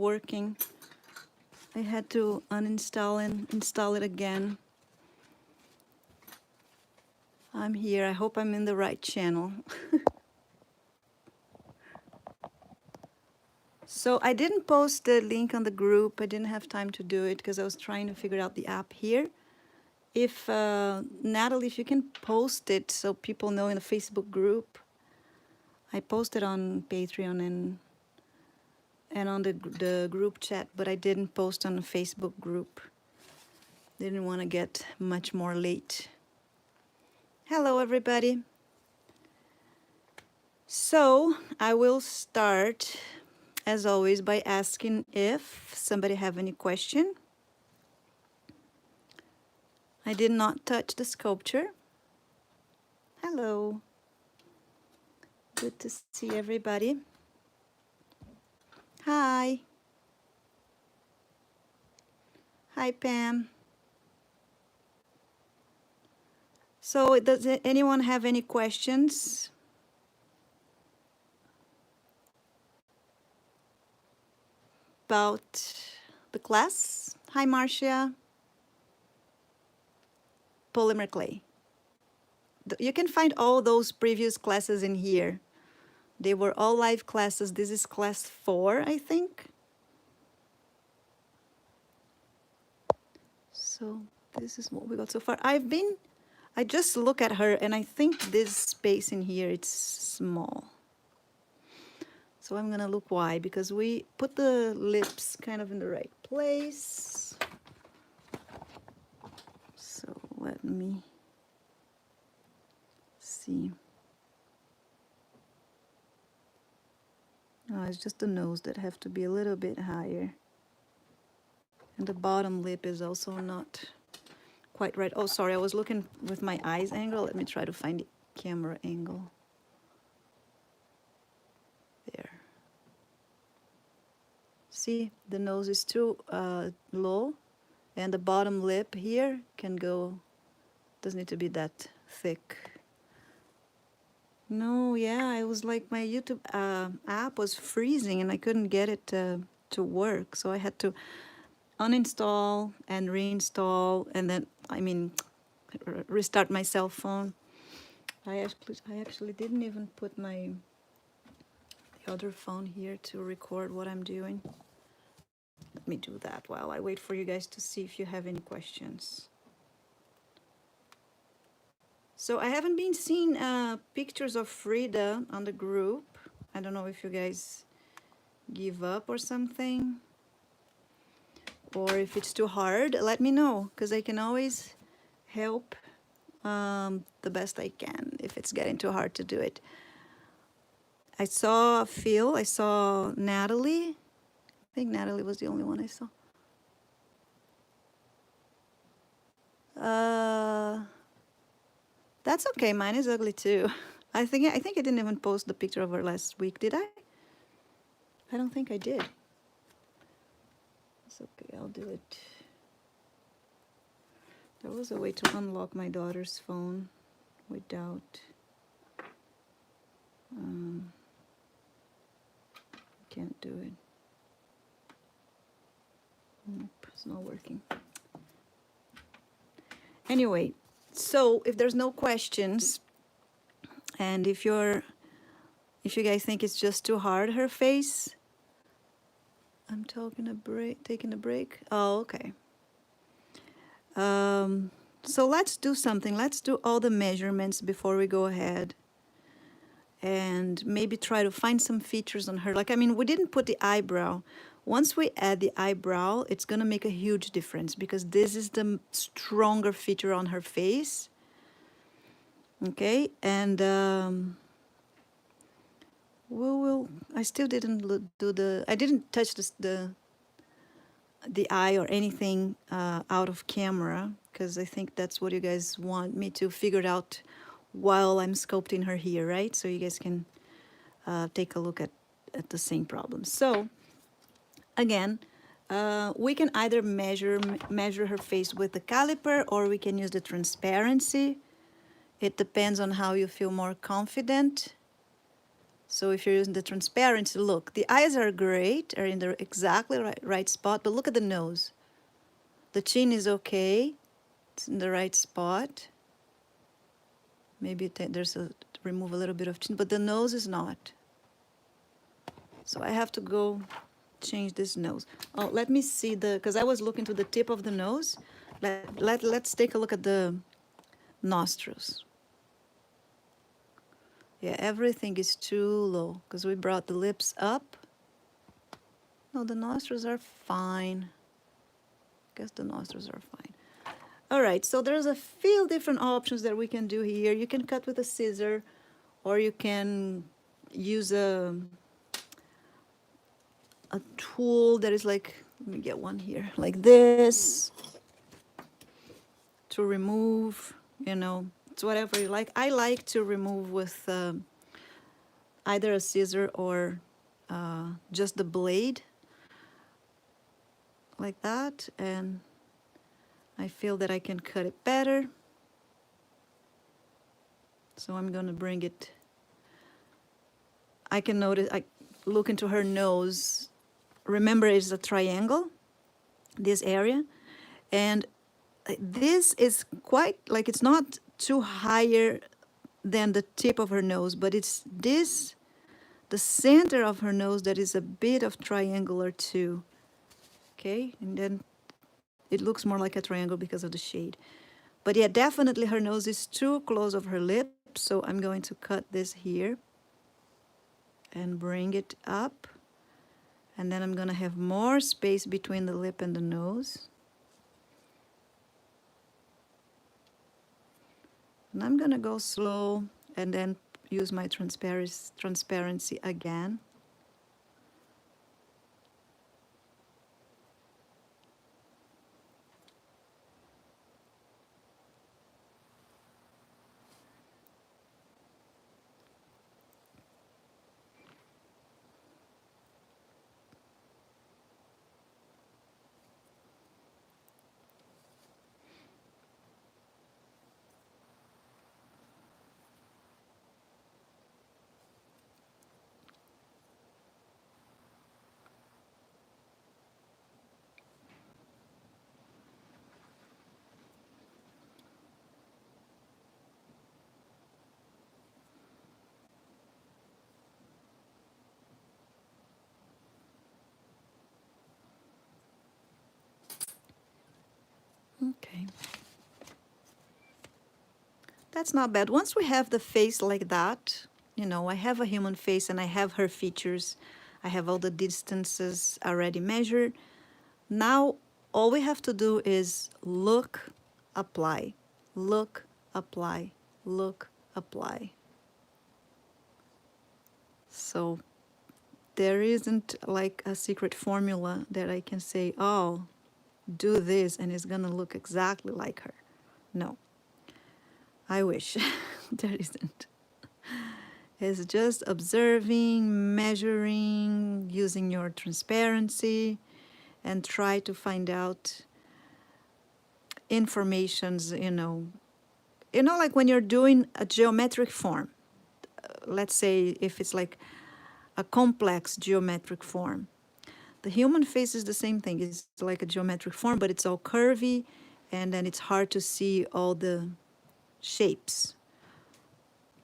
working. I had to uninstall and install it again. I'm here. I hope I'm in the right channel. So I didn't post the link on the group. I didn't have time to do it because I was trying to figure out the app here. If Natalie, if you can post it so people know in the Facebook group. I posted on Patreon and on the group chat, but I didn't post on the Facebook group. Didn't want to get much more late. Hello, everybody. So I will start, as always, by asking if somebody have any question. I did not touch the sculpture. Hello. Good to see everybody. Hi. Hi, Pam. So does anyone have any questions? About the class? Hi, Marcia. Polymer clay. You can find all those previous classes in here. They were all live classes. This is class 4, I think. So this is what we got so far. I just look at her and I think this space in here, it's small. So I'm gonna look why, because we put the lips kind of in the right place. So let me see. Oh, it's just the nose that have to be a little bit higher. And the bottom lip is also not quite right. Oh, sorry, I was looking with my eyes angle. Let me try to find the camera angle. There. See, the nose is too low, and the bottom lip here can go, doesn't need to be that thick. No, yeah, it was like my YouTube app was freezing and I couldn't get it to work. So I had to uninstall and reinstall, and then, I mean, restart my cell phone. I actually didn't even put the other phone here to record what I'm doing. Let me do that while I wait for you guys to see if you have any questions. So I haven't been seeing pictures of Frida on the group. I don't know if you guys give up or something, or if it's too hard. Let me know, because I can always help the best I can if it's getting too hard to do it. I saw Phil, I saw Natalie. I think Natalie was the only one I saw. That's okay, mine is ugly too. I think I didn't even post the picture of her last week, did I? I don't think I did. It's okay, I'll do it. There was a way to unlock my daughter's phone without... can't do it. Nope, it's not working. Anyway, so if there's no questions, and if you guys think it's just too hard, her face, I'm taking a break. Oh, okay. So let's do something. Let's do all the measurements before we go ahead, and maybe try to find some features on her. Like, I mean, we didn't put the eyebrow. Once we add the eyebrow, it's gonna make a huge difference, because this is the stronger feature on her face. Okay, and I still didn't I didn't touch the eye or anything out of camera, because I think that's what you guys want me to figure out while I'm sculpting her here, right? So you guys can take a look at the same problem. So again, we can either measure her face with the caliper, or we can use the transparency. It depends on how you feel more confident. So if you're using the transparency, look, the eyes are great, are in the exactly right spot, but look at the nose. The chin is okay, it's in the right spot. Maybe there's a remove a little bit of chin, but the nose is not. So I have to go change this nose. Oh, let me see because I was looking to the tip of the nose. Let's take a look at the nostrils. Yeah, everything is too low because we brought the lips up. No, the nostrils are fine. Guess the nostrils are fine. All right, so there's a few different options that we can do here. You can cut with a scissor, or you can use a tool that is like, let me get one here, like this, to remove, you know, it's whatever you like. I like to remove with either a scissor or just the blade, like that, and I feel that I can cut it better. So I'm gonna bring it, I can notice, I look into her nose. Remember, it's a triangle, this area, and this is quite, like, it's not too higher than the tip of her nose, but it's this, the center of her nose, that is a bit of triangular too. Okay, and then it looks more like a triangle because of the shade. But yeah, definitely her nose is too close of her lip, so I'm going to cut this here and bring it up. And then I'm gonna have more space between the lip and the nose. And I'm gonna go slow and then use my transparency again. Okay. That's not bad. Once we have the face like that, you know, I have a human face and I have her features. I have all the distances already measured. Now, all we have to do is look, apply, look, apply, look, apply. So there isn't like a secret formula that I can say, oh, do this and it's gonna look exactly like her. No, I wish there isn't. It's just observing, measuring, using your transparency, and try to find out informations, like when you're doing a geometric form. Let's say if it's like a complex geometric form. The human face is the same thing. It's like a geometric form, but it's all curvy, and then it's hard to see all the shapes.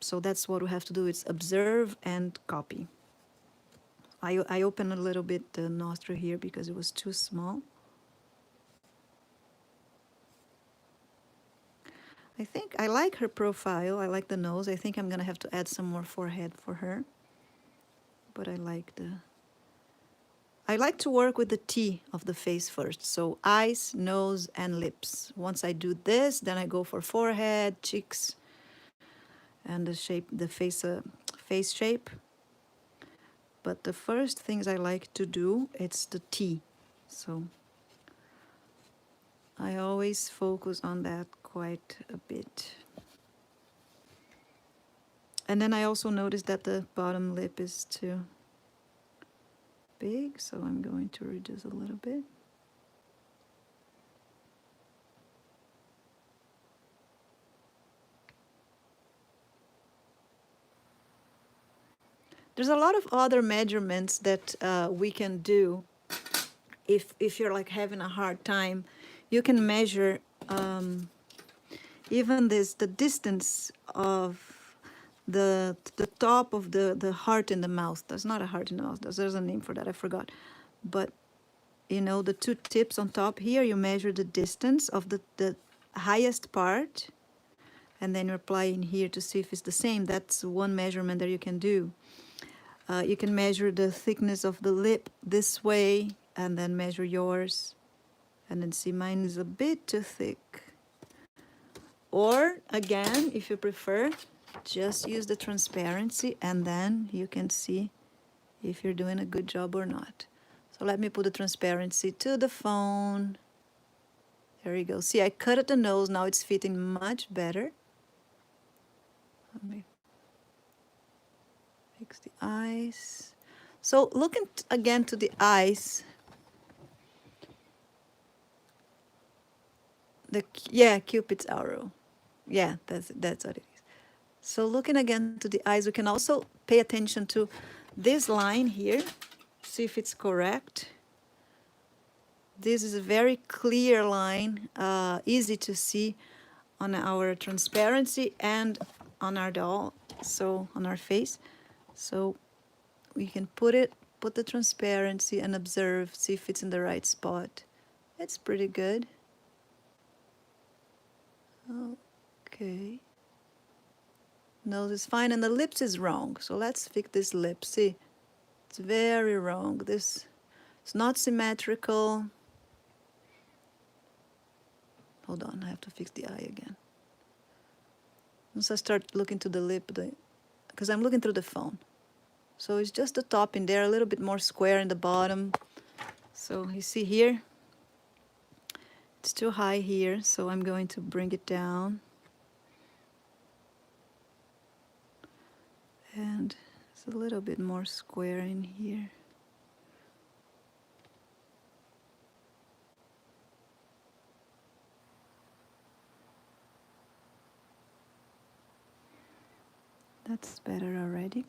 So that's what we have to do, is observe and copy. I opened a little bit the nostril here because it was too small. I think I like her profile. I like the nose. I think I'm gonna have to add some more forehead for her. But I like to work with the T of the face first. So eyes, nose, and lips. Once I do this, then I go for forehead, cheeks, and the shape, the face shape. But the first things I like to do, it's the T. So I always focus on that quite a bit. And then I also noticed that the bottom lip is too big, so I'm going to reduce a little bit. There's a lot of other measurements that we can do if you're like having a hard time. You can measure even the distance of the top of the heart in the mouth. There's not a heart in the mouth. There's a name for that. I forgot. But you know, the two tips on top here, you measure the distance of the highest part, and then you apply in here to see if it's the same. That's one measurement that you can do. You can measure the thickness of the lip this way, and then measure yours, and then see mine is a bit too thick. Or again, if you prefer, just use the transparency, and then you can see if you're doing a good job or not. So let me put the transparency to the phone. There you go. See, I cut at the nose. Now it's fitting much better. Let me fix the eyes. So looking again to the eyes. Yeah, Cupid's arrow. Yeah, that's what it is. So looking again to the eyes, we can also pay attention to this line here. See if it's correct. This is a very clear line, easy to see on our transparency and on our doll, so on our face. So we can put the transparency and observe, see if it's in the right spot. It's pretty good. Okay. Nose is fine, and the lips is wrong. So let's fix this lip. See, it's very wrong. This it's not symmetrical. Hold on, I have to fix the eye again. Once I start looking to the lip, because I'm looking through the phone. So it's just the top in there, a little bit more square in the bottom. So you see here, it's too high here, so I'm going to bring it down. And it's a little bit more square in here. That's better already.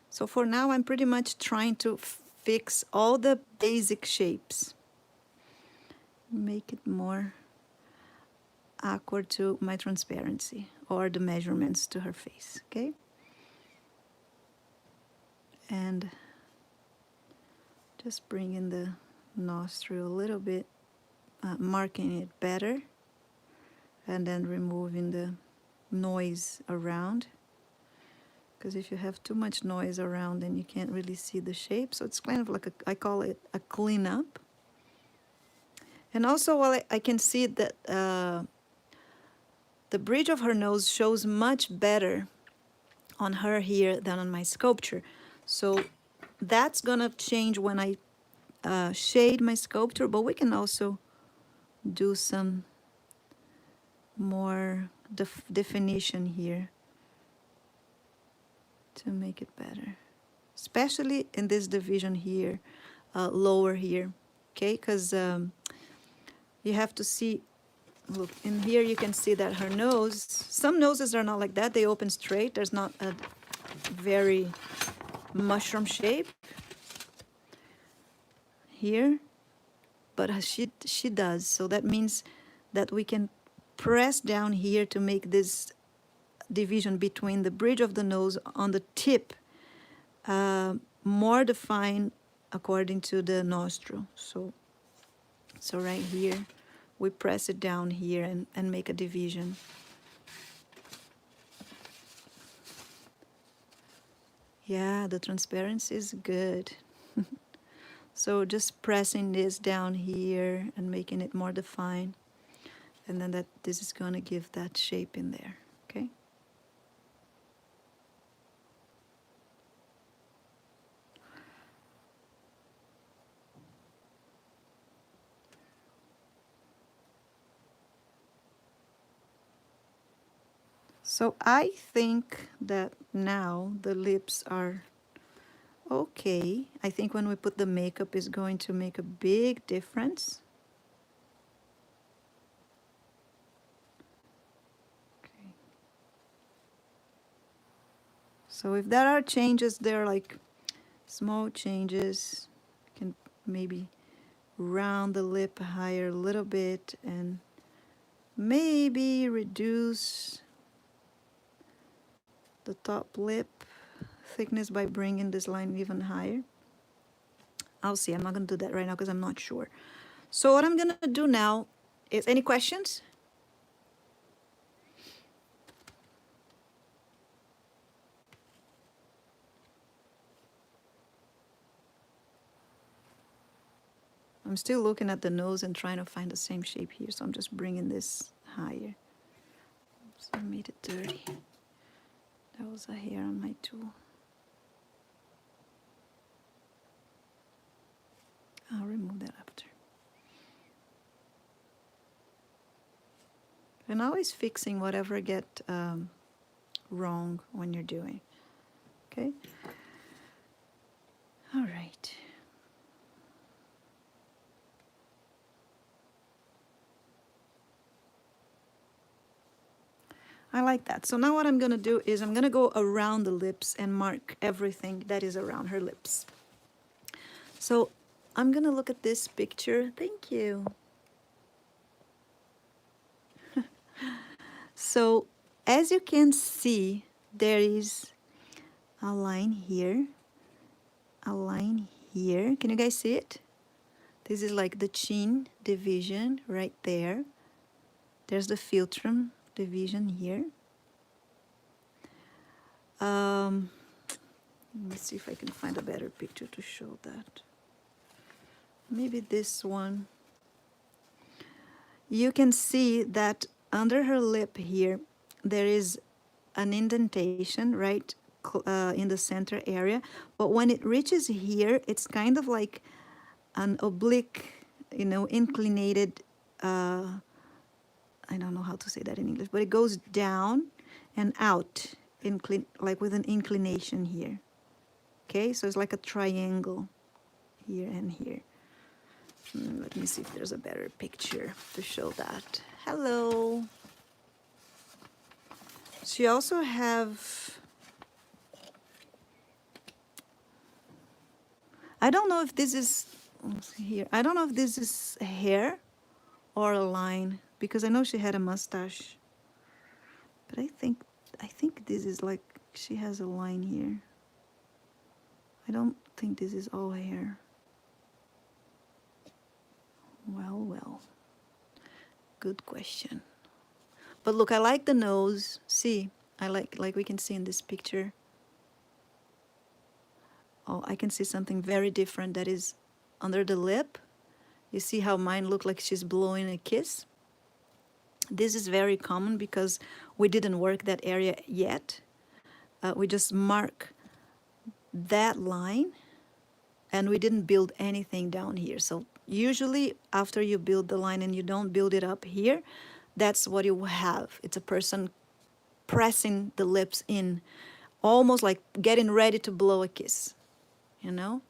So for now, I'm pretty much trying to fix all the basic shapes. Make it more awkward to my transparency or the measurements to her face, okay? And just bring in the nostril a little bit, marking it better, and then removing the noise around. Because if you have too much noise around, then you can't really see the shape. So it's kind of like I call it a cleanup. And also, well, I can see that the bridge of her nose shows much better on her here than on my sculpture. So that's gonna change when I shade my sculpture, but we can also do some more definition here to make it better, especially in this division here, lower here, okay? Because you have to see, look, in here you can see that her nose, some noses are not like that, they open straight, there's not a very mushroom shape here, but she does. So that means that we can press down here to make this division between the bridge of the nose on the tip more defined according to the nostril. So right here, we press it down here and make a division. Yeah, the transparency is good. So just pressing this down here and making it more defined. And then this is going to give that shape in there, okay? So I think that now the lips are okay. I think when we put the makeup is going to make a big difference. Okay. So if there are changes, they're like small changes. You can maybe round the lip higher a little bit and maybe reduce the top lip thickness by bringing this line even higher. I'll see. I'm not going to do that right now because I'm not sure. So what I'm going to do now is, any questions? I'm still looking at the nose and trying to find the same shape here, so I'm just bringing this higher. So I made it dirty. That was a hair on my tool. I'll remove that after. And always fixing whatever get wrong when you're doing. Okay? All right. I like that. So now what I'm going to do is I'm going to go around the lips and mark everything that is around her lips. So I'm going to look at this picture. Thank you. So as you can see, there is a line here, a line here. Can you guys see it? This is like the chin division right there. There's the Philtrum division here. Let me see if I can find a better picture to show that. Maybe this one. You can see that under her lip here, there is an indentation, right, in the center area. But when it reaches here, it's kind of like an oblique, you know, inclinated, I don't know how to say that in English, but it goes down and out, like with an inclination here. Okay, so it's like a triangle here and here. Let me see if there's a better picture to show that. Hello. She also have, I don't know if this is, let's see here, I don't know if this is hair or a line, because I know she had a mustache. But I think this is like, she has a line here. I don't think this is all hair. Well. Good question. But look, I like the nose. See, I like we can see in this picture. Oh, I can see something very different that is under the lip. You see how mine looked like she's blowing a kiss? This is very common because we didn't work that area yet. We just mark that line and we didn't build anything down here. So usually after you build the line and you don't build it up here, that's what you have. It's a person pressing the lips in, almost like getting ready to blow a kiss, you know?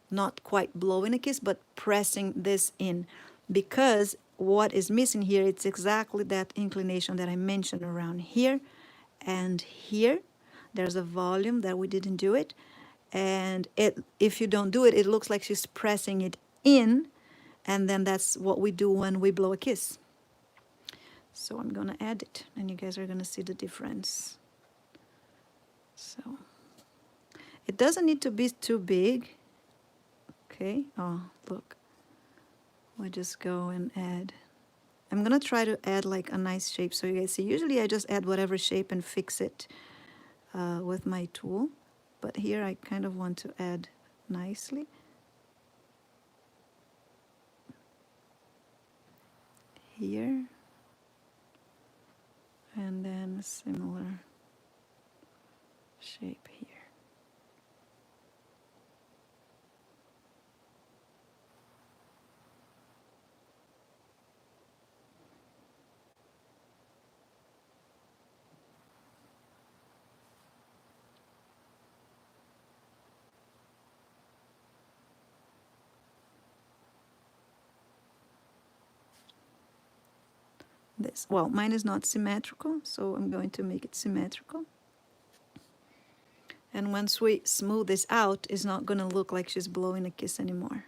Not quite blowing a kiss, but pressing this in. Because what is missing here, it's exactly that inclination that I mentioned around here and here. There's a volume that we didn't do it. And if you don't do it, it looks like she's pressing it in. And then that's what we do when we blow a kiss. So I'm gonna add it and you guys are gonna see the difference. So it doesn't need to be too big. Okay, oh, look. We just go and add. I'm gonna try to add like a nice shape so you guys see. Usually I just add whatever shape and fix it with my tool. But here I kind of want to add nicely. Here. And then a similar shape here. This, well, mine is not symmetrical, so I'm going to make it symmetrical. And once we smooth this out, it's not gonna look like she's blowing a kiss anymore.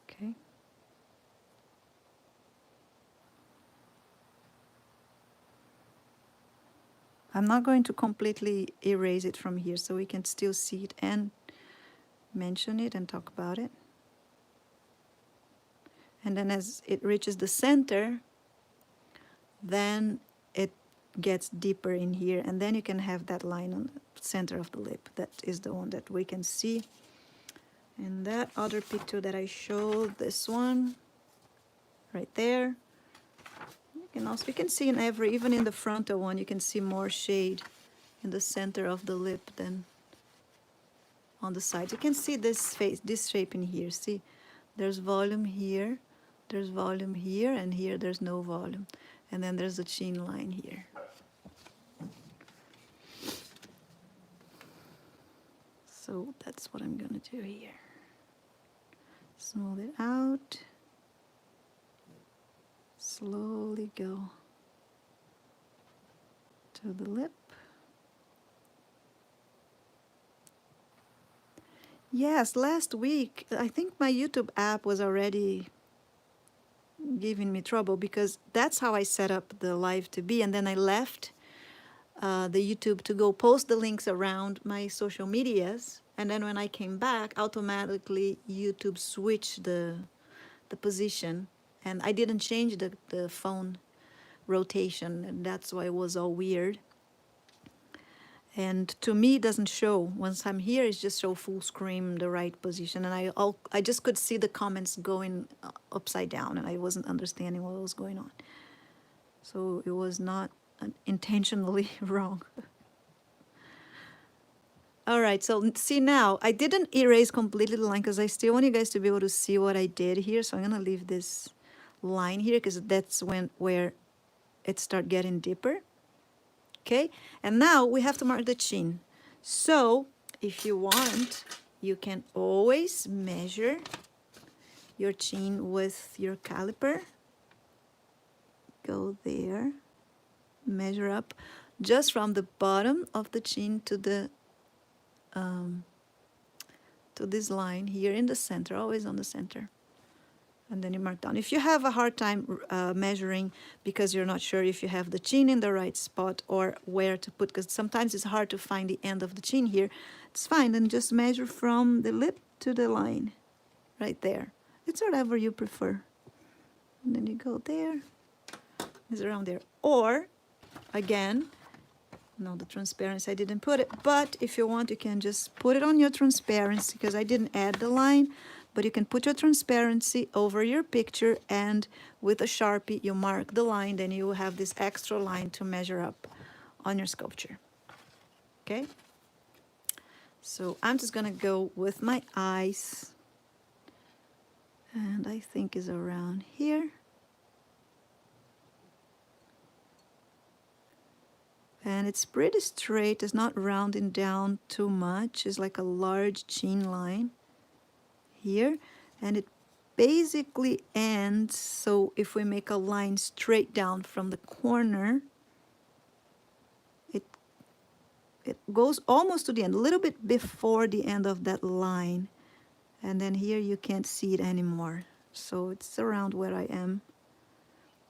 Okay. I'm not going to completely erase it from here, so we can still see it and mention it and talk about it. And then as it reaches the center, then it gets deeper in here, and then you can have that line on the center of the lip. That is the one that we can see. And that other picture that I showed, this one, right there. You can see in every, even in the frontal one, you can see more shade in the center of the lip than on the sides. You can see this face, this shape in here. See, there's volume here, there's volume here, and here there's no volume. And then there's a chin line here. So that's what I'm gonna do here. Smooth it out. Slowly go to the lip. Yes, last week, I think my YouTube app was already giving me trouble because that's how I set up the live to be. And then I left the YouTube to go post the links around my social medias. And then when I came back, automatically YouTube switched the position. And I didn't change the phone rotation, and that's why it was all weird. And to me, it doesn't show. Once I'm here, it just show full screen, the right position. And I just could see the comments going upside down, and I wasn't understanding what was going on. So it was not intentionally wrong. All right, so see now, I didn't erase completely the line because I still want you guys to be able to see what I did here. So I'm gonna leave this line here because that's where it start getting deeper. Okay, and now we have to mark the chin. So if you want, you can always measure your chin with your caliper. Go there, measure up just from the bottom of the chin to the to this line here in the center, always on the center. And then you mark down. If you have a hard time measuring because you're not sure if you have the chin in the right spot or where to put, because sometimes it's hard to find the end of the chin here, it's fine. Then just measure from the lip to the line, right there. It's whatever you prefer. And then you go there, it's around there. Or, again, no, the transparency, I didn't put it, but if you want, you can just put it on your transparency because I didn't add the line. But you can put your transparency over your picture, and with a Sharpie, you mark the line, then you will have this extra line to measure up on your sculpture. Okay? So I'm just gonna go with my eyes, and I think is around here. And it's pretty straight, it's not rounding down too much, it's like a large chin line here, and it basically ends, so if we make a line straight down from the corner, it goes almost to the end, a little bit before the end of that line, and then here you can't see it anymore, so it's around where I am.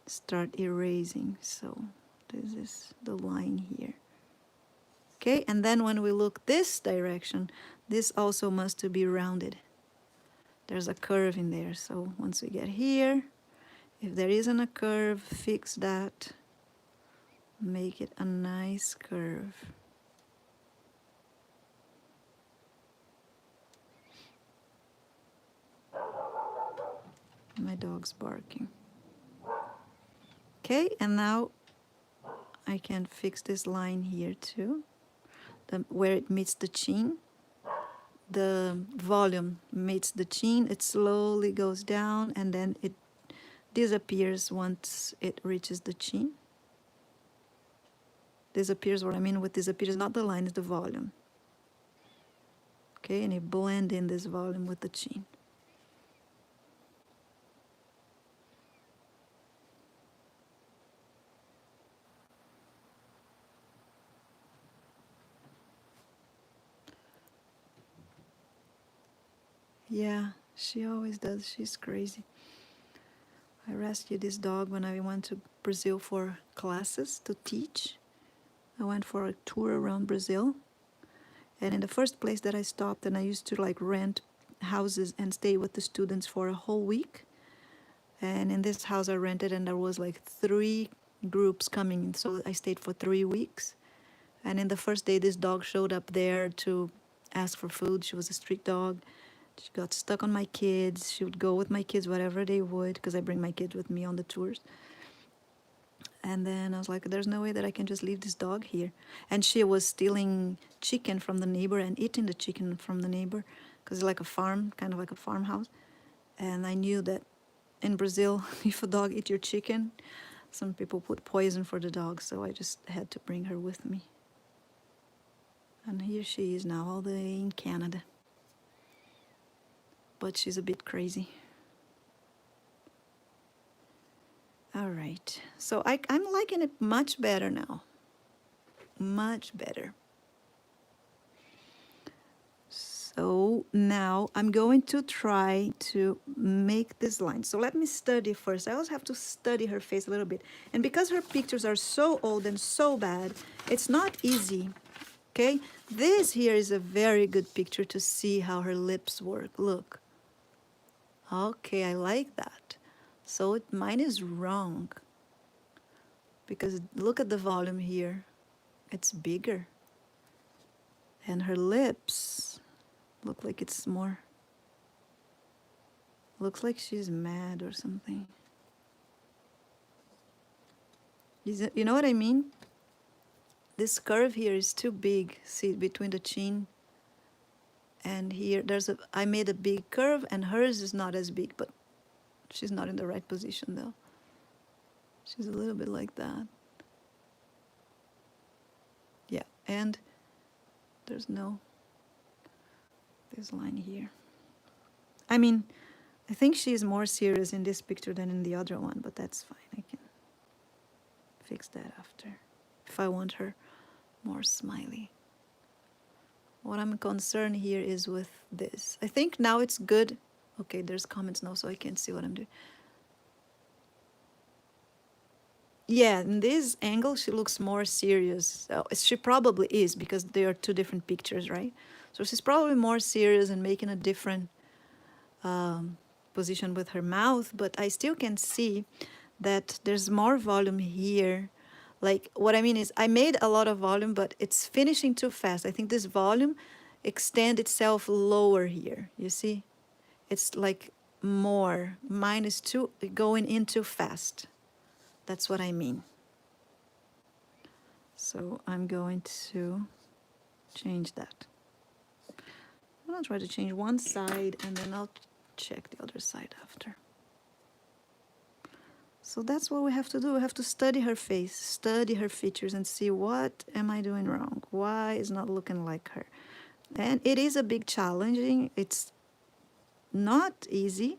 Start erasing, so this is the line here. Okay, and then when we look this direction, this also must be rounded. There's a curve in there, so once we get here, if there isn't a curve, fix that, make it a nice curve. My dog's barking. Okay, and now I can fix this line here too, where it meets the chin. The volume meets the chin, it slowly goes down, and then it disappears once it reaches the chin. Disappears, what I mean with disappears, not the line, it's the volume. Okay, and you blend in this volume with the chin. Yeah, she always does. She's crazy. I rescued this dog when I went to Brazil for classes to teach. I went for a tour around Brazil. And in the first place that I stopped, and I used to like rent houses and stay with the students for a whole week. And in this house I rented, and there was like 3 groups coming, so I stayed for 3 weeks. And in the first day, this dog showed up there to ask for food. She was a street dog. She got stuck on my kids. She would go with my kids wherever they would, because I bring my kids with me on the tours. And then I was like, there's no way that I can just leave this dog here. And she was stealing chicken from the neighbor and eating the chicken from the neighbor, because it's like a farm, kind of like a farmhouse. And I knew that in Brazil, if a dog eats your chicken, some people put poison for the dog, so I just had to bring her with me. And here she is now, all the way in Canada. But she's a bit crazy. All right, so I'm liking it much better now. Much better. So now I'm going to try to make this line. So let me study first. I also have to study her face a little bit. And because her pictures are so old and so bad, it's not easy. Okay, this here is a very good picture to see how her lips work. Look. Okay, I like that. So mine is wrong. Because look at the volume here. It's bigger. And her lips look like it's more. Looks like she's mad or something. You know what I mean? This curve here is too big. See, between the chin and here, I made a big curve, and hers is not as big, but she's not in the right position though. She's a little bit like that. Yeah, and there's this line here. I mean, I think she's more serious in this picture than in the other one, but that's fine. I can fix that after, if I want her more smiley. What I'm concerned here is with this. I think now it's good. Okay, there's comments now, so I can't see what I'm doing. Yeah, in this angle, she looks more serious. She probably is, because they are 2 different pictures, right? So she's probably more serious and making a different position with her mouth, but I still can see that there's more volume here. Like, what I mean is, I made a lot of volume, but it's finishing too fast. I think this volume extends itself lower here, you see? It's like more. Mine is going in too fast. That's what I mean. So I'm going to change that. I'm gonna try to change one side, and then I'll check the other side after. So that's what we have to do. We have to study her face, study her features, and see what am I doing wrong? Why is not looking like her? And it is a big challenge. It's not easy,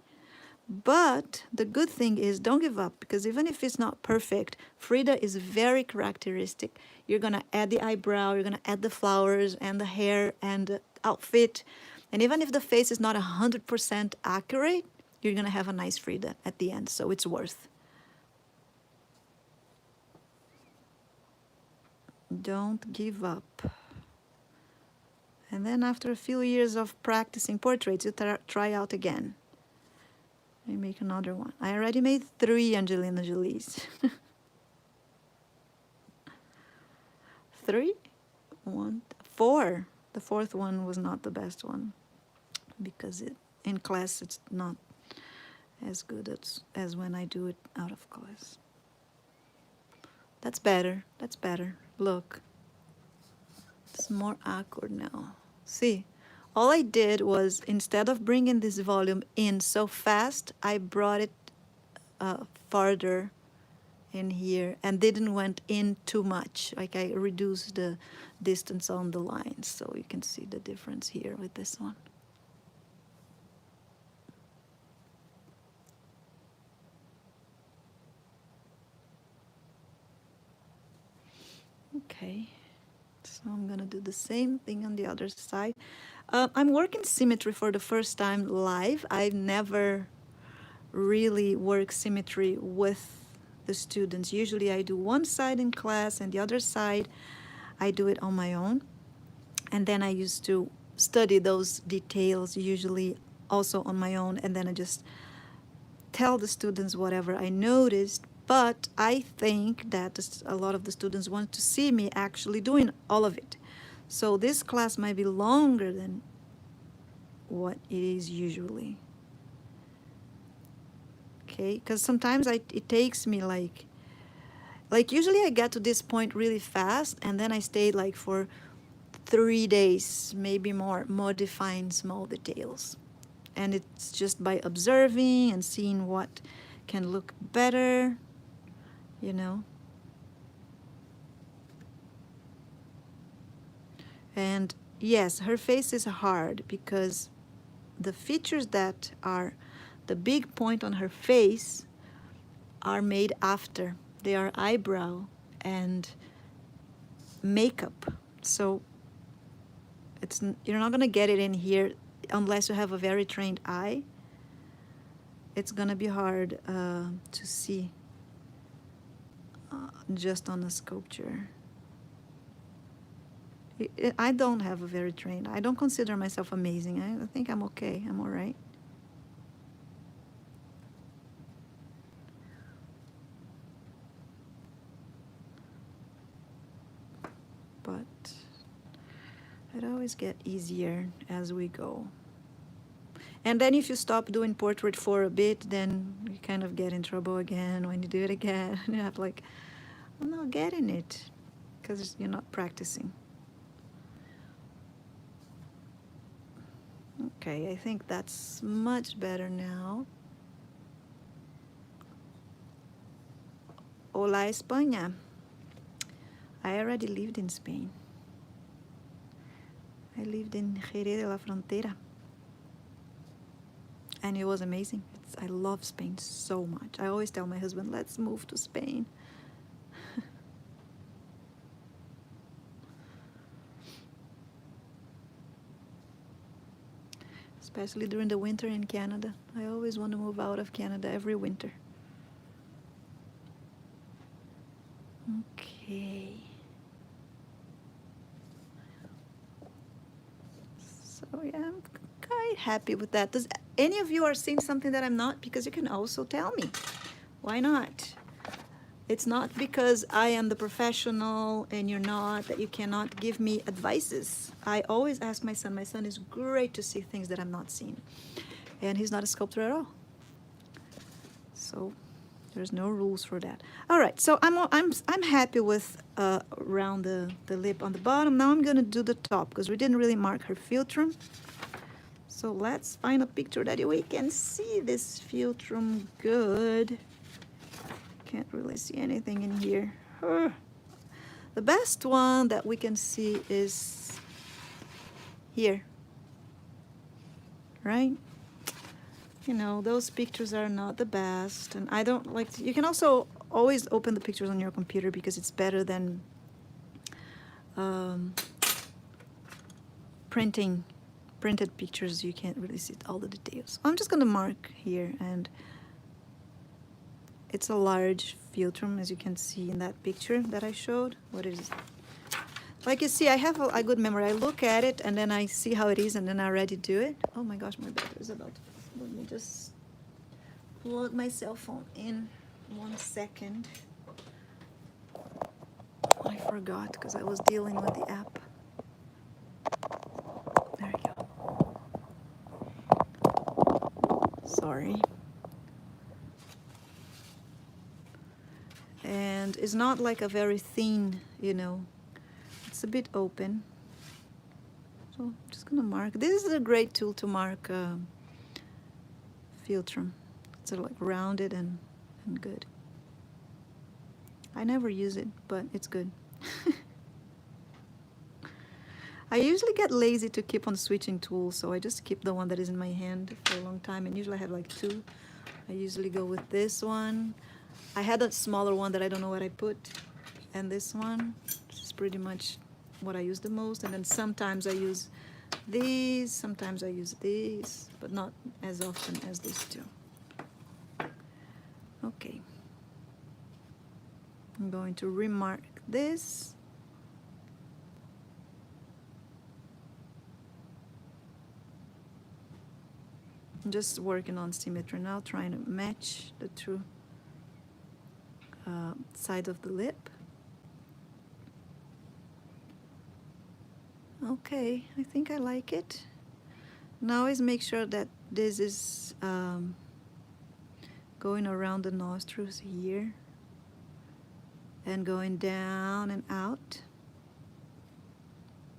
but the good thing is, don't give up, because even if it's not perfect, Frida is very characteristic. You're gonna add the eyebrow, you're gonna add the flowers and the hair and the outfit, and even if the face is not 100% accurate, you're gonna have a nice Frida at the end, so it's worth. Don't give up. And then after a few years of practicing portraits, you try out again. I make another one. I already made 3 Angelina Jolies. 3? 1, 4. The 4th one was not the best one, because in class it's not as good as when I do it out of class. That's better. That's better. Look. It's more awkward now. See? All I did was, instead of bringing this volume in so fast, I brought it farther in here and didn't went in too much. Like, I reduced the distance on the lines, so you can see the difference here with this one. Okay, so So I'm gonna do the same thing on the other side. I'm working symmetry for the first time live. I've never really worked symmetry with the students. Usually I do one side in class and the other side I do it on my own. And then I used to study those details usually also on my own, and then I just tell the students whatever I noticed. But I think that a lot of the students want to see me actually doing all of it. So this class might be longer than what it is usually. Okay, because sometimes it takes me like usually I get to this point really fast, and then I stay like for 3 days, maybe more, modifying small details. And it's just by observing and seeing what can look better, you know. And yes, her face is hard because the features that are the big point on her face are made after. They are eyebrow and makeup. So you're not gonna get it in here unless you have a very trained eye. It's gonna be hard to see just on a sculpture. I don't have a very trained. I don't consider myself amazing. I think I'm okay. I'm all right. But it always get easier as we go. And then if you stop doing portrait for a bit, then you kind of get in trouble again when you do it again. You have like, I'm not getting it because you're not practicing. Okay, I think that's much better now. Hola, España. I already lived in Spain. I lived in Jerez de la Frontera. And it was amazing. I love Spain so much. I always tell my husband, let's move to Spain. Especially during the winter in Canada. I always want to move out of Canada every winter. Okay. So yeah, I'm quite happy with that. Does any of you are seeing something that I'm not? Because you can also tell me. Why not? It's not because I am the professional and you're not that you cannot give me advices. I always ask my son. My son is great to see things that I'm not seeing. And he's not a sculptor at all. So there's no rules for that. All right, so I'm happy with around the lip on the bottom. Now I'm gonna do the top because we didn't really mark her Philtrum. So let's find a picture that we can see this Philtrum good. Can't really see anything in here. The best one that we can see is here, right? You know, those pictures are not the best, and I don't like to, you can also always open the pictures on your computer because it's better than printed pictures. You can't really see all the details. I'm just gonna mark here, and it's a large Philtrum, as you can see in that picture that I showed. What is it? Like you see, I have a good memory. I look at it and then I see how it is, and then I already do it. Oh my gosh, my battery is about to. Let me just plug my cell phone in 1 second. I forgot because I was dealing with the app. There we go. Sorry. And it's not like a very thin, you know, it's a bit open. So I'm just gonna mark. This is a great tool to mark Philtrum. It's sort of like rounded and good. I never use it, but it's good. I usually get lazy to keep on switching tools, so I just keep the one that is in my hand for a long time, and usually I have like 2. I usually go with this one. I had a smaller one that I don't know what I put, and this one, which is pretty much what I use the most, and then sometimes I use these, sometimes I use these, but not as often as these two. Okay. I'm going to remark this. I'm just working on symmetry now, trying to match the two sides of the lip. Okay, I think I like it. Now is make sure that this is going around the nostrils here and going down and out.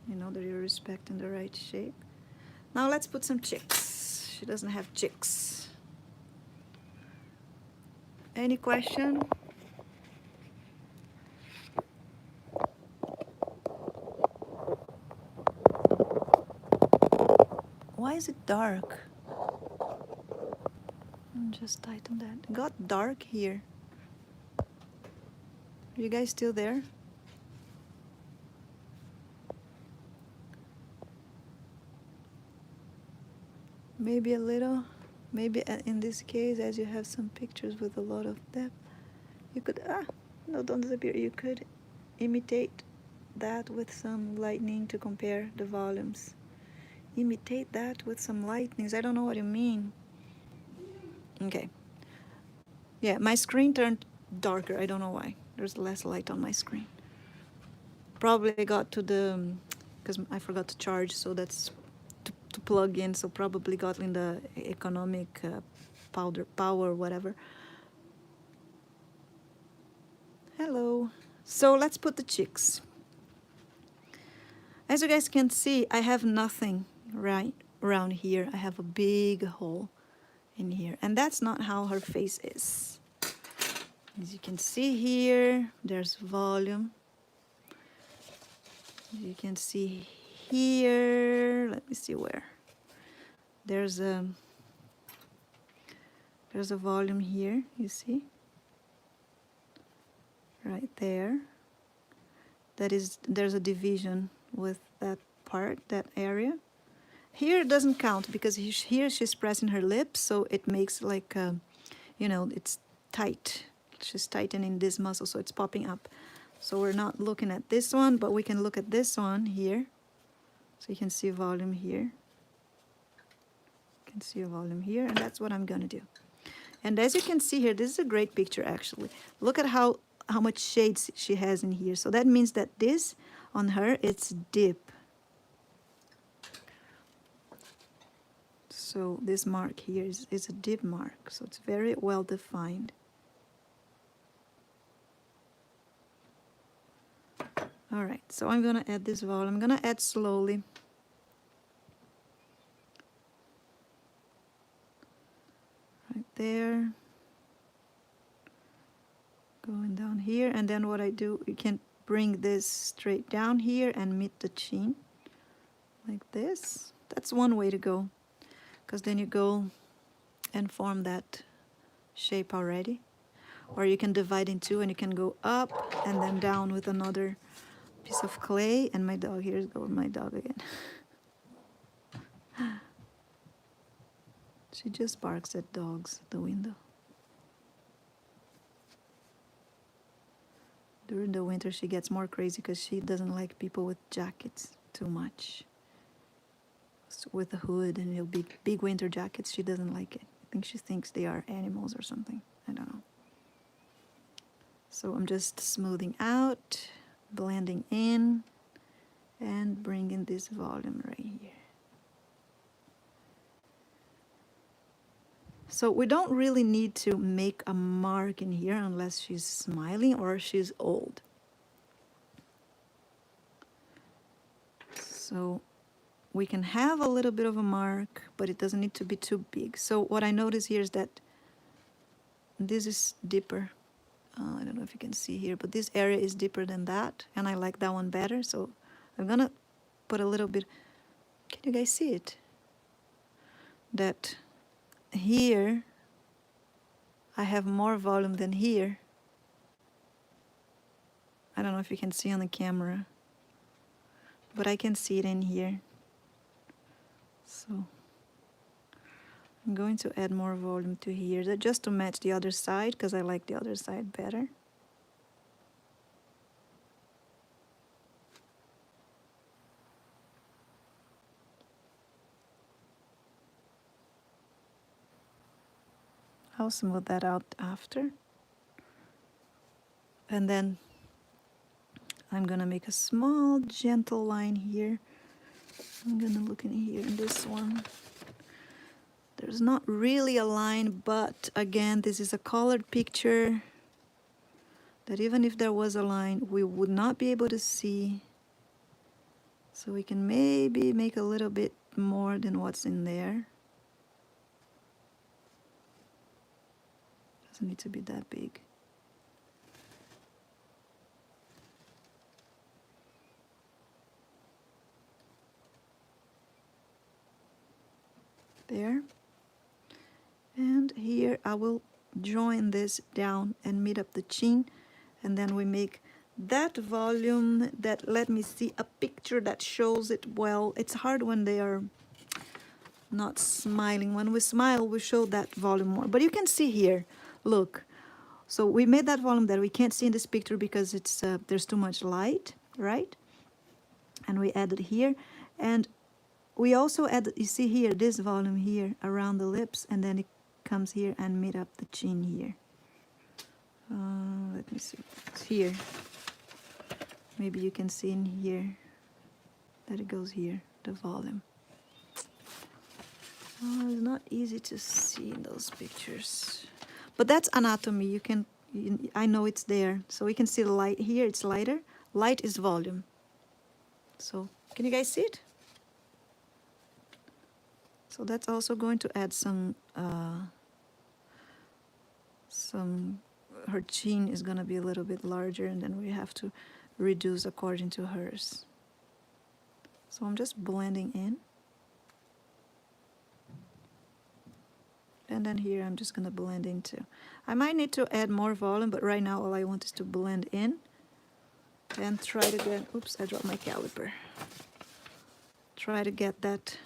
You know that you're respecting the right shape. Now let's put some cheeks. She doesn't have cheeks. Any question? Why is it dark? Just tighten that. It got dark here. Are you guys still there? Maybe a little. Maybe in this case, as you have some pictures with a lot of depth, you could, no, don't disappear. You could imitate that with some lightning to compare the volumes. Imitate that with some lightnings. I don't know what you mean. Okay. Yeah, my screen turned darker. I don't know why. There's less light on my screen. Probably I got to the, because I forgot to charge, so that's to plug in, so probably got in the economic power, whatever. Hello. So let's put the cheeks. As you guys can see, I have nothing right around here. I have a big hole in here, and that's not how her face is. As you can see here, there's volume. As you can see here, let me see where. There's a volume here, you see? Right there. There's a division with that part, that area. Here it doesn't count because here she's pressing her lips, so it makes like, you know, it's tight. She's tightening this muscle, so it's popping up. So we're not looking at this one, but we can look at this one here. So you can see volume here. You can see a volume here, and that's what I'm gonna do. And as you can see here, this is a great picture actually. Look at how much shades she has in here. So that means that this on her, it's deep. So this mark here is a deep mark, so it's very well defined. All right, so I'm gonna add this volume. I'm gonna add slowly. Right there. Going down here, and then what I do, you can bring this straight down here and meet the chin, like this. That's one way to go, because then you go and form that shape already. Or you can divide in two and you can go up and then down with another piece of clay. And my dog, here's go my dog again. She just barks at dogs at the window. During the winter she gets more crazy because she doesn't like people with jackets too much. So with a hood and it'll be big winter jackets, she doesn't like it. I think she thinks they are animals or something. I don't know. So I'm just smoothing out, blending in, and bringing this volume right here. So we don't really need to make a mark in here unless she's smiling or she's old. So we can have a little bit of a mark, but it doesn't need to be too big. So what I notice here is that this is deeper. I don't know if you can see here, but this area is deeper than that, and I like that one better. So I'm gonna put a little bit. Can you guys see it? That here I have more volume than here. I don't know if you can see on the camera. but I can see it in here. So I'm going to add more volume to here, just to match the other side, because I like the other side better. I'll smooth that out after. And then I'm gonna make a small gentle line here. I'm gonna look in here in this one. There's not really a line, but again, this is a colored picture that even if there was a line, we would not be able to see. So we can maybe make a little bit more than what's in there. Doesn't need to be that big. There. And here I will join this down and meet up the chin, and then we make that volume that, let me see a picture that shows it well. It's hard when they are not smiling. When we smile, we show that volume more. But you can see here, look. So we made that volume that we can't see in this picture because it's there's too much light, right? And we added here. And we also added, you see here, this volume here around the lips, and then it comes here and meet up the chin here. Let me see, it's here. Maybe you can see in here that it goes here, the volume. It's not easy to see in those pictures. But that's anatomy, I know it's there. So we can see the light here, it's lighter. Light is volume. So, can you guys see it? So that's also going to add her chin is going to be a little bit larger, and then we have to reduce according to hers. So I'm just blending in. And then here I'm just going to blend in too. I might need to add more volume, but right now all I want is to blend in and try to get, oops, I dropped my caliper. Try to get that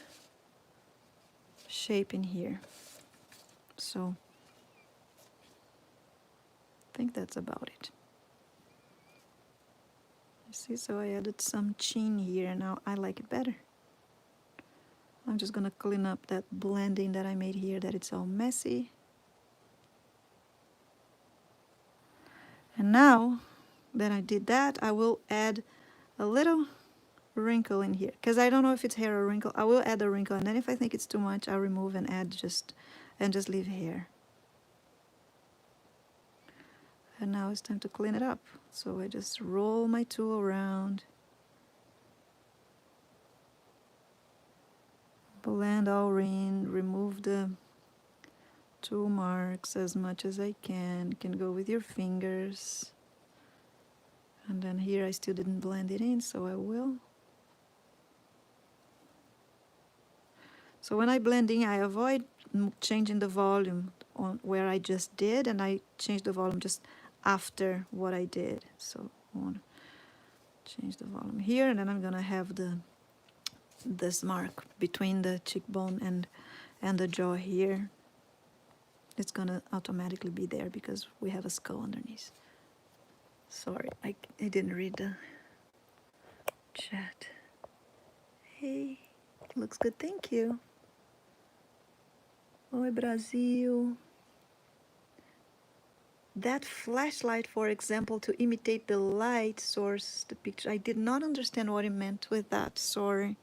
shape in here. So I think that's about it. You see, so I added some chin here, and now I like it better. I'm just gonna clean up that blending that I made here, that it's all messy. And now that I did that, I will add a little wrinkle in here, because I don't know if it's hair or wrinkle. I will add a wrinkle, and then if I think it's too much, I'll remove and add just leave hair. And now it's time to clean it up. So I just roll my tool around, blend all in, remove the tool marks as much as I can. You can go with your fingers. And then here I still didn't blend it in, so I will. So when I blend in, I avoid changing the volume on where I just did, and I change the volume just after what I did. So I want to change the volume here, and then I'm gonna have this mark between the cheekbone and the jaw here. It's gonna automatically be there because we have a skull underneath. Sorry, I didn't read the chat. Hey, looks good, thank you. Oi, Brasil. That flashlight, for example, to imitate the light source, the picture, I did not understand what it meant with that, sorry.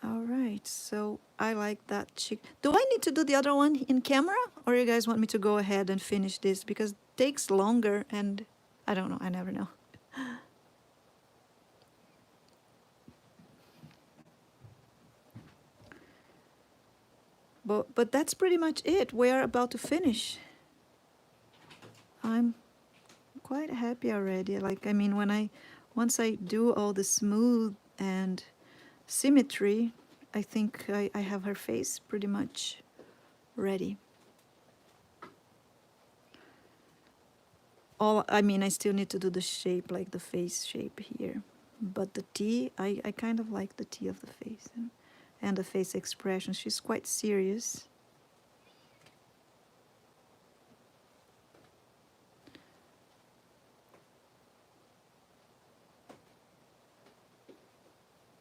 All right, so I like that cheek. Do I need to do the other one in camera, or you guys want me to go ahead and finish this? Because it takes longer, and I don't know, I never know. But that's pretty much it. We're about to finish. I'm quite happy already. Like, I mean, once I do all the smooth and symmetry, I think I have her face pretty much ready. I mean, I still need to do the shape, like the face shape here. But the T, I kind of like the T of the face and the face expression. She's quite serious.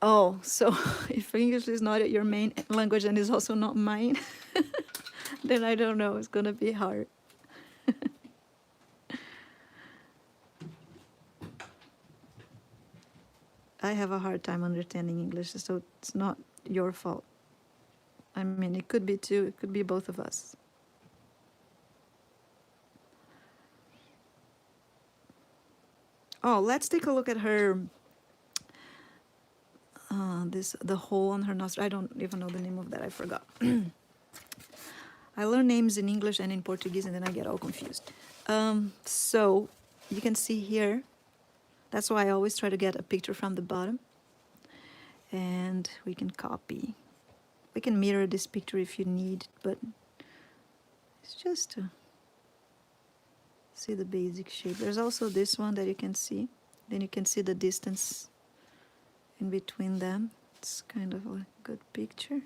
Oh, so if English is not your main language and is also not mine, then I don't know, it's gonna be hard. I have a hard time understanding English, so it's not your fault. I mean, it could be too, it could be both of us. Oh, let's take a look at her, the hole on her nostril. I don't even know the name of that, I forgot. I learn names in English and in Portuguese and then I get all confused. So you can see here, that's why I always try to get a picture from the bottom. And we can copy. We can mirror this picture if you need, but it's just to see the basic shape. There's also this one that you can see. Then you can see the distance in between them. It's kind of a good picture.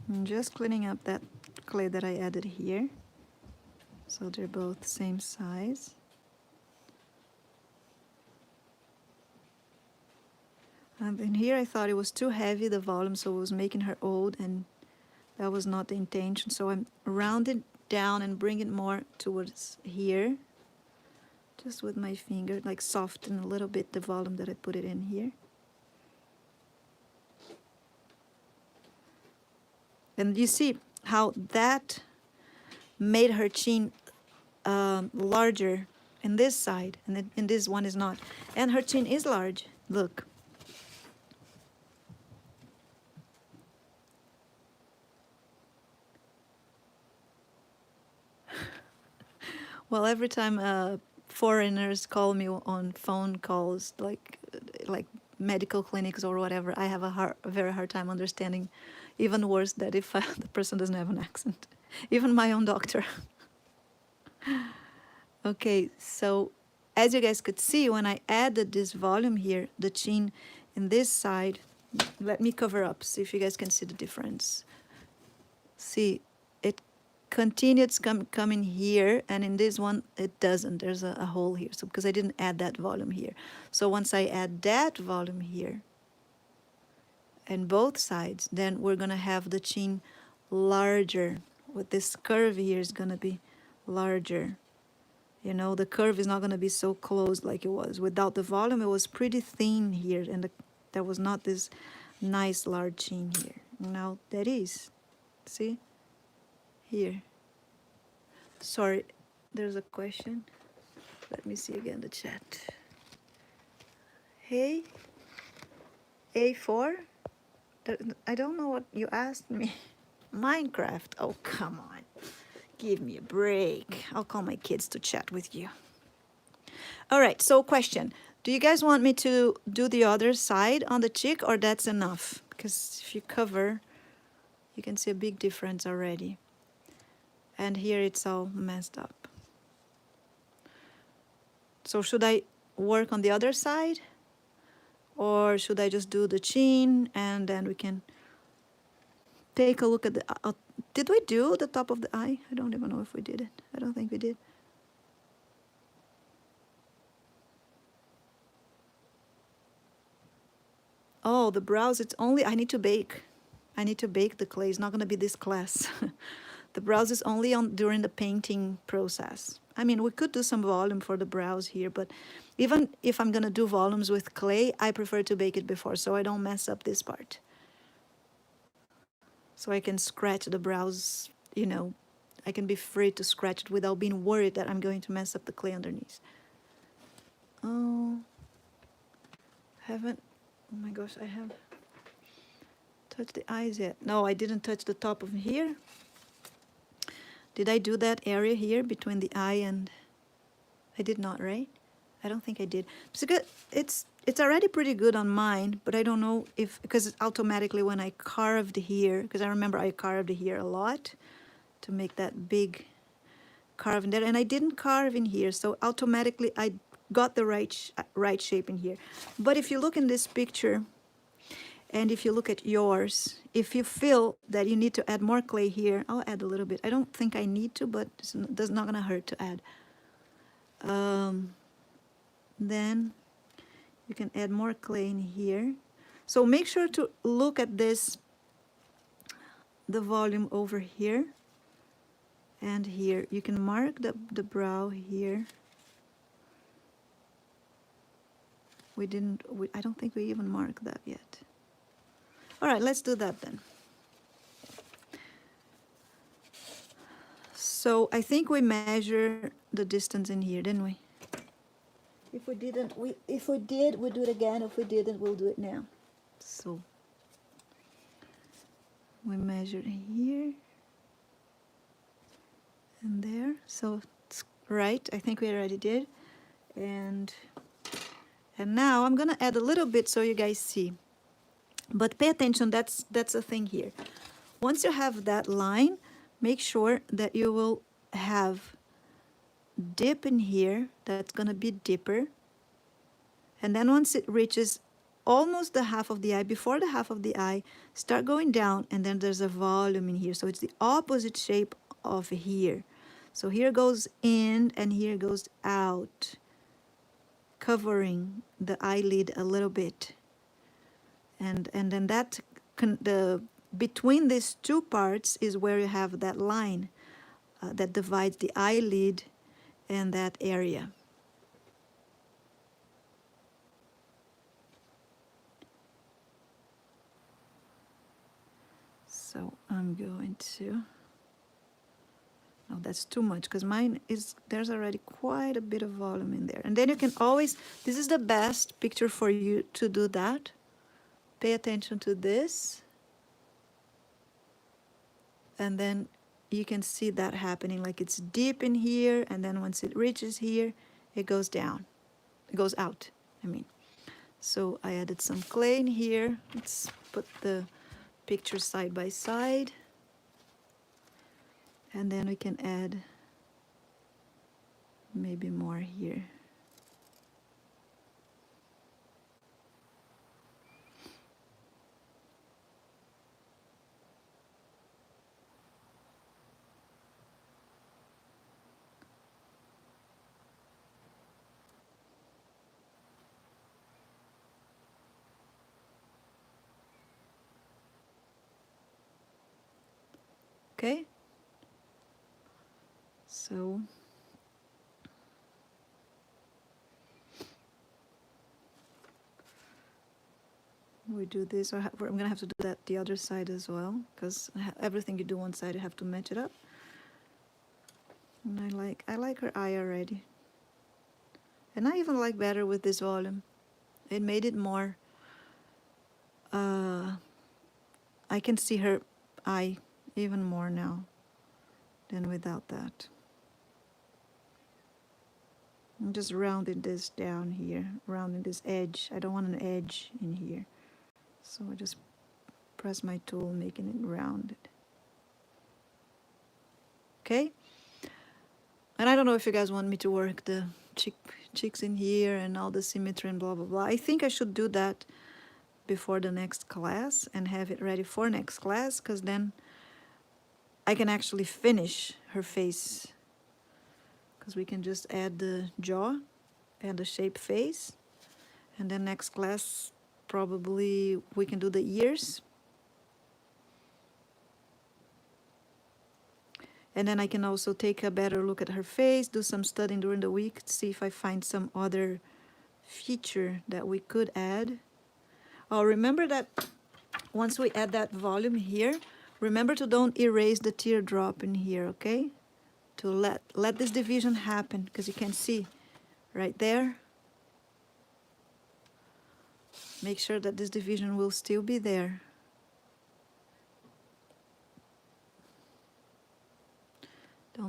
I'm just cleaning up that clay that I added here. So they're both same size. And in here I thought it was too heavy, the volume, so it was making her old, and that was not the intention. So I'm rounding down and bring it more towards here. Just with my finger, like soften a little bit the volume that I put it in here. And you see how that made her chin larger in this side, and in this one is not. And her chin is large, look. Well, every time foreigners call me on phone calls, like medical clinics or whatever, I have a very hard time understanding. Even worse that if the person doesn't have an accent. Even my own doctor. Okay, so as you guys could see, when I added this volume here, the chin in this side, let me cover up, see if you guys can see the difference. See, it continues coming here, and in this one, it doesn't. There's a hole here, so because I didn't add that volume here. So once I add that volume here, and both sides, then we're gonna have the chin larger. With this curve here is gonna be larger. You know, the curve is not gonna be so close like it was. Without the volume, it was pretty thin here, and there was not this nice large chin here. Now that is, see, here. Sorry, there's a question. Let me see again the chat. Hey, A4? I don't know what you asked me. Minecraft, oh come on. Give me a break. I'll call my kids to chat with you. All right, so question. Do you guys want me to do the other side on the cheek, or that's enough? Because if you cover, you can see a big difference already. And here it's all messed up. So should I work on the other side? Or should I just do the chin and then we can take a look at the... did we do the top of the eye? I don't even know if we did it. I don't think we did. Oh, the brows, it's only... I need to bake. I need to bake the clay. It's not going to be this class. The brows is only on during the painting process. I mean, we could do some volume for the brows here, but even if I'm going to do volumes with clay, I prefer to bake it before so I don't mess up this part. So I can scratch the brows, you know, I can be free to scratch it without being worried that I'm going to mess up the clay underneath. Oh, oh my gosh, I have touch the eyes yet. No, I didn't touch the top of here. Did I do that area here between the eye and... I did not, right? I don't think I did. It's already pretty good on mine, but I don't know if, because it's automatically when I carved here, because I remember I carved here a lot to make that big carve in there, and I didn't carve in here, so automatically I got the right shape in here. But if you look in this picture, and if you look at yours, if you feel that you need to add more clay here, I'll add a little bit. I don't think I need to, but it's not gonna hurt to add. Then you can add more clay in here. So make sure to look at this, the volume over here and here. You can mark the brow here. I don't think we even marked that yet. All right, let's do that then. So I think we measure the distance in here, didn't we? If we didn't, if we did, we'll do it again. If we didn't, we'll do it now. So we measured here and there. So it's right. I think we already did. And now I'm gonna add a little bit so you guys see. But pay attention. That's a thing here. Once you have that line, make sure that you will have dip in here. That's gonna be dipper. And then once it reaches almost the half of the eye, before the half of the eye, start going down, and then there's a volume in here. So it's the opposite shape of here. So here goes in and here goes out, covering the eyelid a little bit. And then that between these two parts is where you have that line that divides the eyelid and that area. So I'm going to, no, that's too much, because mine is, there's already quite a bit of volume in there. And then you can always, this is the best picture for you to do that. Pay attention to this. And then you can see that happening, like it's deep in here, and then once it reaches here, it goes down. It goes out, I mean. So I added some clay in here. Let's put the picture side by side. And then we can add maybe more here. Okay, so we do this, or I'm gonna have to do that the other side as well, because everything you do one side you have to match it up. And I like her eye already, and I even like better with this volume. It made it more, I can see her eye even more now than without that. I'm just rounding this down here, rounding this edge. I don't want an edge in here, so I just press my tool, making it rounded. Okay, and I don't know if you guys want me to work the cheeks in here and all the symmetry and blah blah blah. I think I should do that before the next class and have it ready for next class, because then I can actually finish her face, because we can just add the jaw and the shape face, and then next class probably we can do the ears, and then I can also take a better look at her face, do some studying during the week, see if I find some other feature that we could add. Oh, remember that once we add that volume here, remember to don't erase the teardrop in here, okay? To let this division happen, because you can see right there. Make sure that this division will still be there.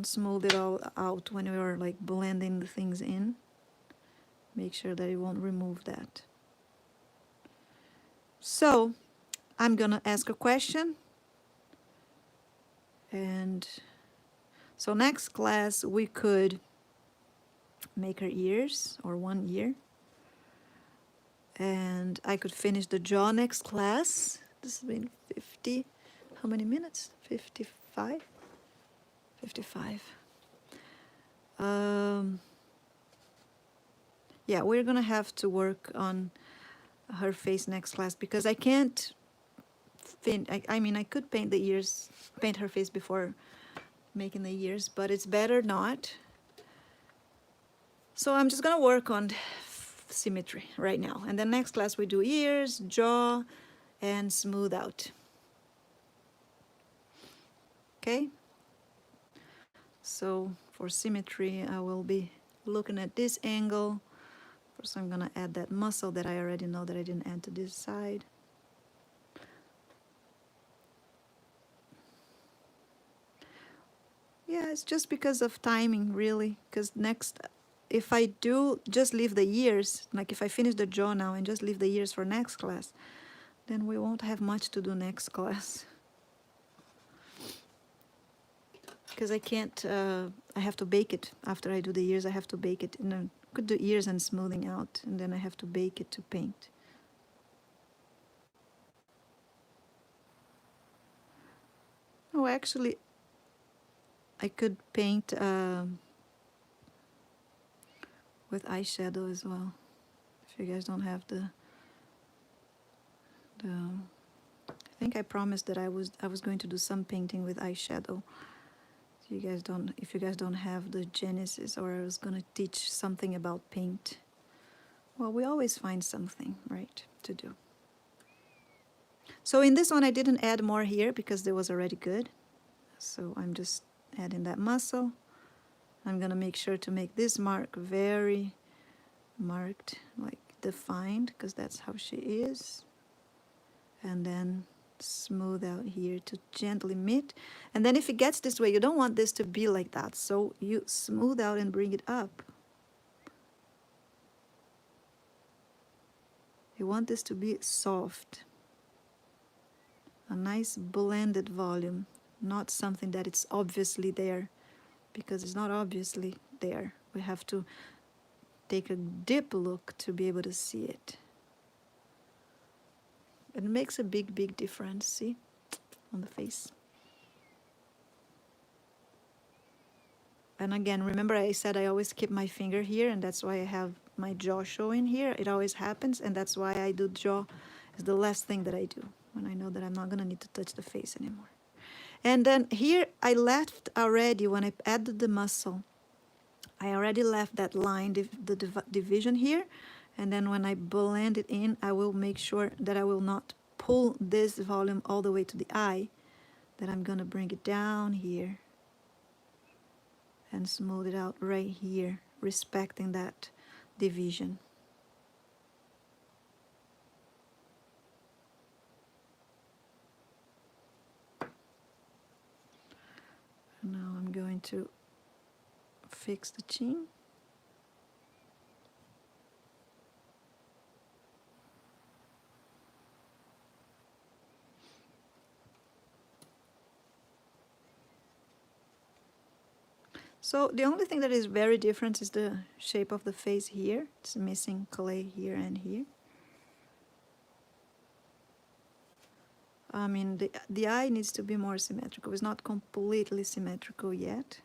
don't smooth it all out when we are like blending the things in. Make sure that it won't remove that. So I'm gonna ask a question, and so next class we could make her ears, or one ear, and I could finish the jaw next class. This has been 50, how many minutes? 55? 55. Yeah, we're gonna have to work on her face next class, because I can't I mean, I could paint the ears, paint her face before making the ears, but it's better not. So I'm just gonna work on symmetry right now, and then next class we do ears, jaw, and smooth out. Okay? So for symmetry, I will be looking at this angle. First I'm gonna add that muscle that I already know that I didn't add to this side. Yeah, it's just because of timing, really, because next, if I do just leave the ears, like if I finish the jaw now and just leave the ears for next class, then we won't have much to do next class. Because I can't, I have to bake it. After I do the ears, I have to bake it. And I could do ears and smoothing out, and then I have to bake it to paint. Oh, actually, I could paint with eyeshadow as well. If you guys don't have the I think I promised that I was going to do some painting with eyeshadow. So you guys don't, if you guys don't have the Genesis, or I was gonna teach something about paint. Well, we always find something, right, to do. So in this one I didn't add more here because it was already good. So I'm just adding that muscle. I'm gonna make sure to make this mark very marked, like defined, because that's how she is. And then smooth out here to gently meet. And then if it gets this way, you don't want this to be like that, so you smooth out and bring it up. You want this to be soft, a nice blended volume, not something that it's obviously there, because it's not obviously there. We have to take a deep look to be able to see it. It makes a big difference, see, on the face. And again, remember I said I always keep my finger here, and that's why I have my jaw showing here. It always happens, and that's why I do jaw is the last thing that I do when I know that I'm not gonna need to touch the face anymore. And then here I left already, when I added the muscle, I already left that line, the division here. And then when I blend it in, I will make sure that I will not pull this volume all the way to the eye, that I'm gonna bring it down here and smooth it out right here, respecting that division. Now I'm going to fix the chin. So the only thing that is very different is the shape of the face here. It's missing clay here and here. I mean, the eye needs to be more symmetrical. It's not completely symmetrical yet.